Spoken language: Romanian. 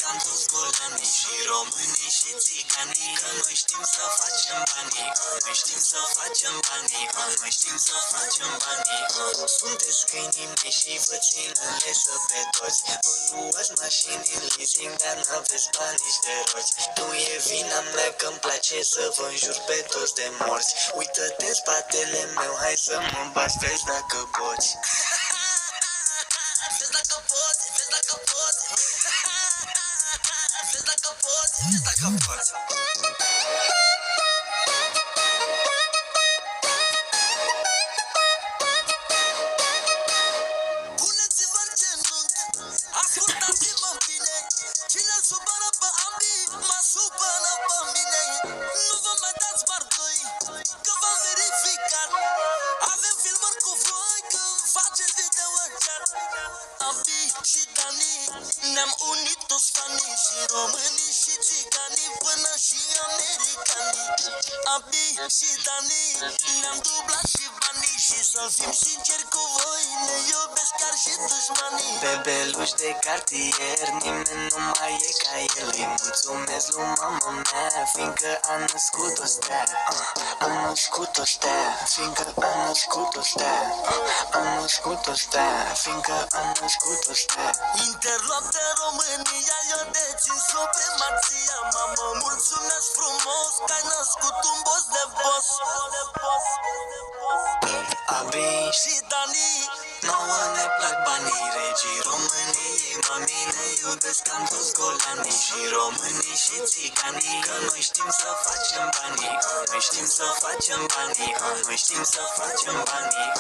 cam toți golanii și românii și țiganii, că noi știm să facem banii, noi știm să facem banii, noi știm să facem banii. Sunteți câinii mei și vă țin în lesă pe toți. Vă luați mașini în leasing, dar n-aveți bani nici de roți. Nu e vina mea că-mi place să vă înjur pe toți de morți. Uită-te în spatele meu, hai să mă bați, vezi dacă poți. Vezi dacă poți, vezi dacă poți. Vezi dacă poți, vezi dacă poți. Puneți-vă în genunchi, ascultați-mă bine. Cine-l supără pe Ambi, mă supără pe mine. Nu vă mai dați bardoi, că v-am verificat. Avem filmări cu voi când faceți video-uri chat. Ambi și Dani, ne-am unit toți fanii, și românii și țiganii, până și americanii. Ambi și Dani, ne-am dublat și banii, și să fim sinceri cu voi, ne iubesc chiar și dușmanii. Bebeluș de cartier, nimeni nu mai e ca el. Îi mulțumesc lui mama mea, fiindcă a născut o stea. A născut o stea, fiindcă a născut o stea. A născut o stea, fiindcă a născut o stea. Interlop de România, eu dețin supremația. Mamă, mulțumesc frumos că ai născut un boss de boss. Abi și Dani, nouă ne plac banii, regii României, mami, ne iubesc cam toți golanii, și românii și țiganii, că noi știm să facem banii, noi știm să facem banii, noi știm să facem banii.